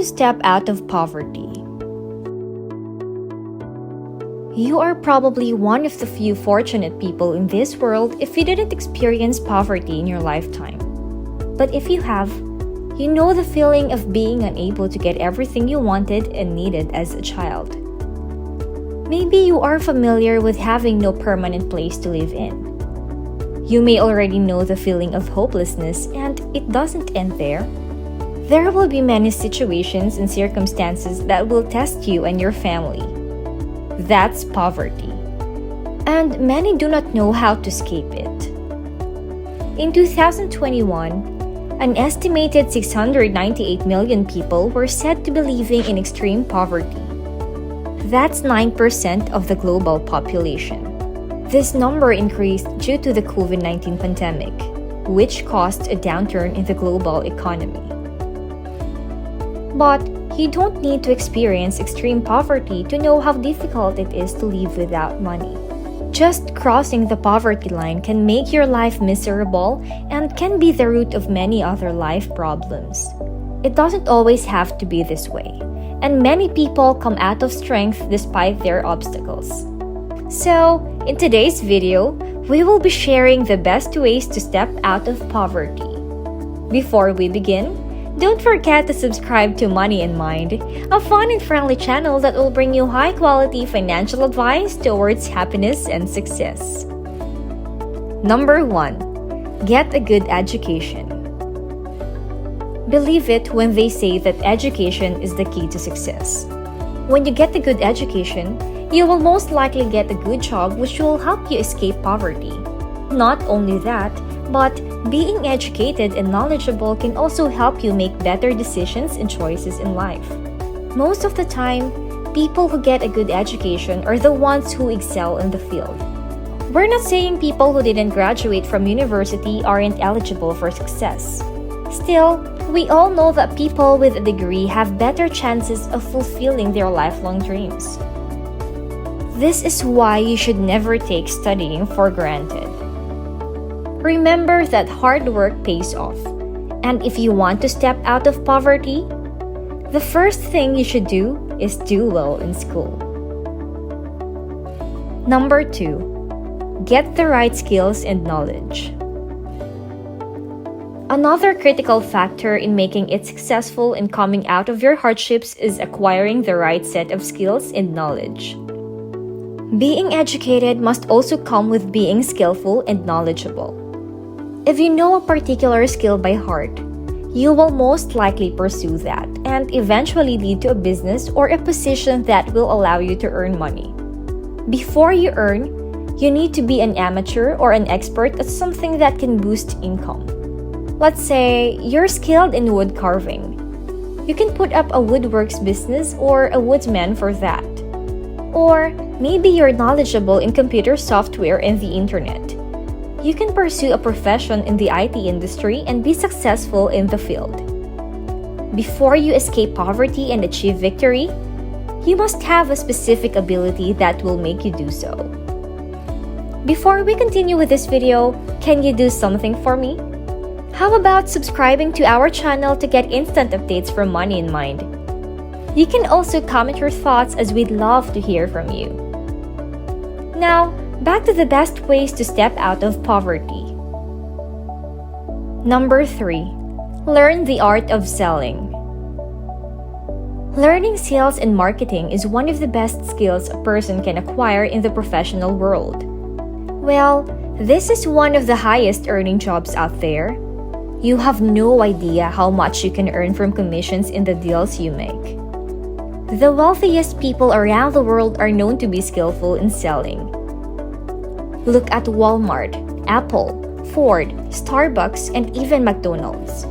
to step out of poverty. You are probably one of the few fortunate people in this world if you didn't experience poverty in your lifetime. But if you have, you know the feeling of being unable to get everything you wanted and needed as a child. Maybe you are familiar with having no permanent place to live in. You may already know the feeling of hopelessness, and it doesn't end there. There will be many situations and circumstances that will test you and your family. That's poverty. And many do not know how to escape it. In 2021, an estimated 698 million people were said to be living in extreme poverty. That's 9% of the global population. This number increased due to the COVID-19 pandemic, which caused a downturn in the global economy. But you don't need to experience extreme poverty to know how difficult it is to live without money. Just crossing the poverty line can make your life miserable and can be the root of many other life problems. It doesn't always have to be this way, and many people come out of strength despite their obstacles. So, in today's video, we will be sharing the best ways to step out of poverty. Before we begin, don't forget to subscribe to Money in Mind, a fun and friendly channel that will bring you high-quality financial advice towards happiness and success. Number 1. Get a good education. Believe it when they say that education is the key to success. When you get a good education, you will most likely get a good job which will help you escape poverty. Not only that, but being educated and knowledgeable can also help you make better decisions and choices in life. Most of the time, people who get a good education are the ones who excel in the field. We're not saying people who didn't graduate from university aren't eligible for success. Still, we all know that people with a degree have better chances of fulfilling their lifelong dreams. This is why you should never take studying for granted. Remember that hard work pays off, and if you want to step out of poverty, the first thing you should do is do well in school. Number 2. Get the right skills and knowledge. Another critical factor in making it successful in coming out of your hardships is acquiring the right set of skills and knowledge. Being educated must also come with being skillful and knowledgeable. If you know a particular skill by heart, you will most likely pursue that and eventually lead to a business or a position that will allow you to earn money. Before you earn, you need to be an amateur or an expert at something that can boost income. Let's say you're skilled in wood carving. You can put up a woodworks business or a woodsman for that. Or maybe you're knowledgeable in computer software and the internet. You can pursue a profession in the IT industry and be successful in the field. Before you escape poverty and achieve victory, you must have a specific ability that will make you do so. Before we continue with this video, can you do something for me? How about subscribing to our channel to get instant updates from Money in Mind? You can also comment your thoughts as we'd love to hear from you. Now, back to the best ways to step out of poverty. Number 3. Learn the art of selling. Learning sales and marketing is one of the best skills a person can acquire in the professional world. Well, this is one of the highest earning jobs out there. You have no idea how much you can earn from commissions in the deals you make. The wealthiest people around the world are known to be skillful in selling. Look at Walmart, Apple, Ford, Starbucks, and even McDonald's.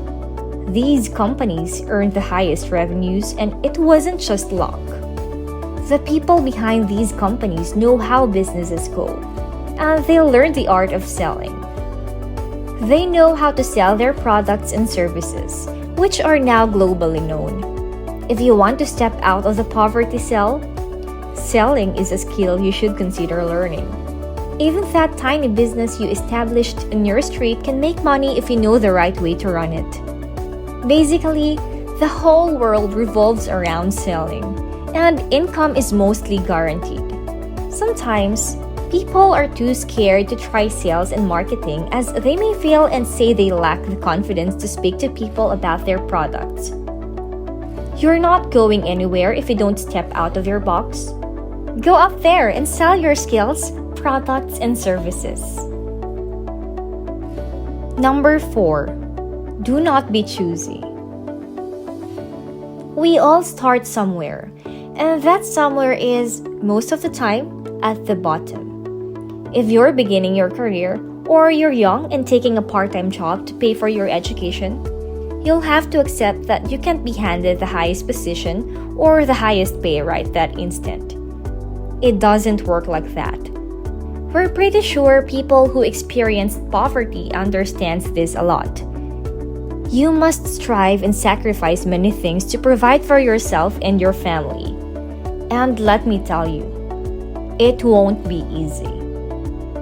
These companies earned the highest revenues, and it wasn't just luck. The people behind these companies know how businesses go, and they learn the art of selling. They know how to sell their products and services, which are now globally known. If you want to step out of the poverty cell, selling is a skill you should consider learning. Even that tiny business you established in your street can make money if you know the right way to run it. Basically, The whole world revolves around selling, and income is mostly guaranteed. Sometimes, people are too scared to try sales and marketing as they may fail and say they lack the confidence to speak to people about their products. You're not going anywhere if you don't step out of your box. Go up there and sell your skills, products, and services. Number 4. Do not be choosy. We all start somewhere, and that somewhere is, most of the time, at the bottom. If you're beginning your career, or you're young and taking a part-time job to pay for your education, you'll have to accept that you can't be handed the highest position or the highest pay right that instant. It doesn't work like that. We're pretty sure people who experienced poverty understands this a lot. You must strive and sacrifice many things to provide for yourself and your family. And let me tell you, it won't be easy.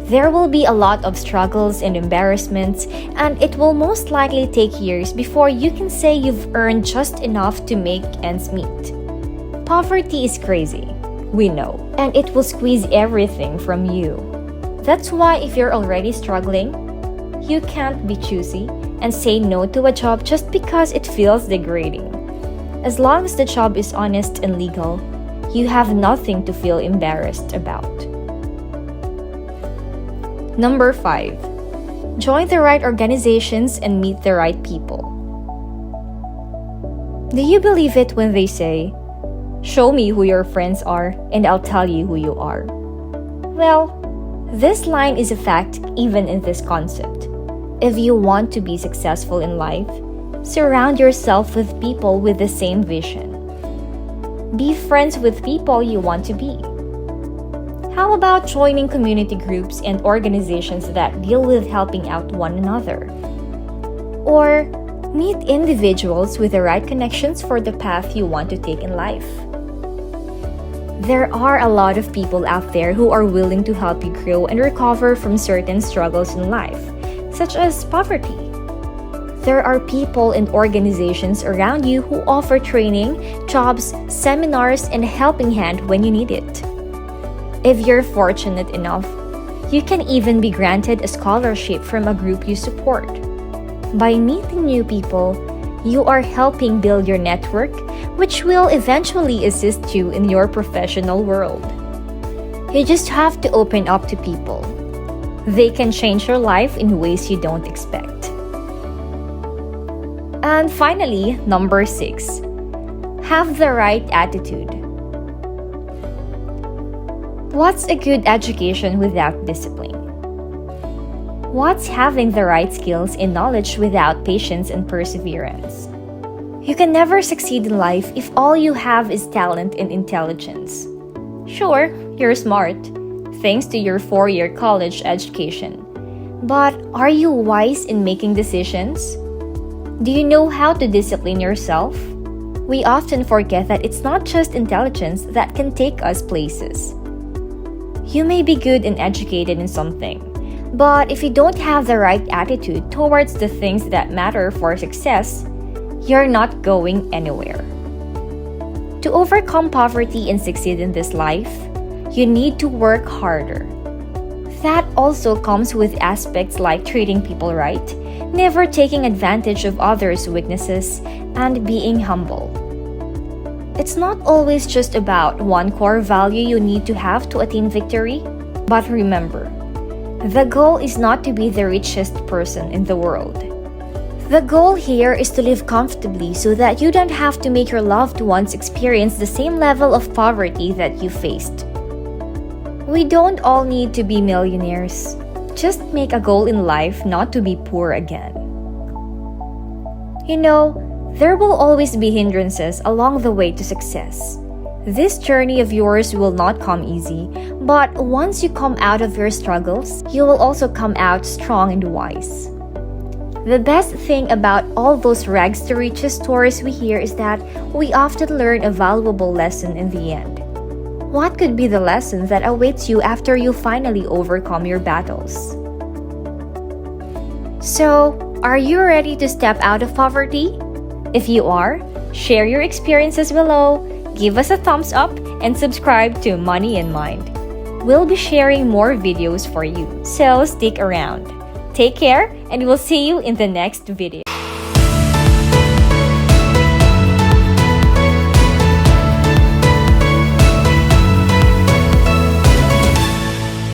There will be a lot of struggles and embarrassments, and it will most likely take years before you can say you've earned just enough to make ends meet. Poverty is crazy, we know, and it will squeeze everything from you. That's why if you're already struggling, you can't be choosy and say no to a job just because it feels degrading. As long as the job is honest and legal, you have nothing to feel embarrassed about. Number 5. Join the right organizations and meet the right people. Do you believe it when they say, "Show me who your friends are, and I'll tell you who you are"? Well, this line is a fact even in this concept. If you want to be successful in life, surround yourself with people with the same vision. Be friends with people you want to be. How about joining community groups and organizations that deal with helping out one another? Or meet individuals with the right connections for the path you want to take in life. There are a lot of people out there who are willing to help you grow and recover from certain struggles in life, such as poverty. There are people and organizations around you who offer training, jobs, seminars, and a helping hand when you need it. If you're fortunate enough, you can even be granted a scholarship from a group you support. By meeting new people, you are helping build your network, which will eventually assist you in your professional world. You just have to open up to people. They can change your life in ways you don't expect. And finally, number 6. Have the right attitude. What's a good education without discipline? What's having the right skills and knowledge without patience and perseverance? You can never succeed in life if all you have is talent and intelligence. Sure, you're smart, thanks to your 4-year college education. But are you wise in making decisions? Do you know how to discipline yourself? We often forget that it's not just intelligence that can take us places. You may be good and educated in something, but if you don't have the right attitude towards the things that matter for success, you're not going anywhere. To overcome poverty and succeed in this life, you need to work harder. That also comes with aspects like treating people right, never taking advantage of others' weaknesses, and being humble. It's not always just about one core value you need to have to attain victory, but remember, the goal is not to be the richest person in the world. The goal here is to live comfortably so that you don't have to make your loved ones experience the same level of poverty that you faced. We don't all need to be millionaires. Just make a goal in life not to be poor again. You know, there will always be hindrances along the way to success. This journey of yours will not come easy, but once you come out of your struggles, you will also come out strong and wise. The best thing about all those rags to riches stories we hear is that we often learn a valuable lesson in the end. What could be the lesson that awaits you after you finally overcome your battles? So, are you ready to step out of poverty? If you are, Share your experiences below, give us a thumbs up, and subscribe to Money in Mind. We'll be sharing more videos for you, so stick around. Take care, and we'll see you in the next video.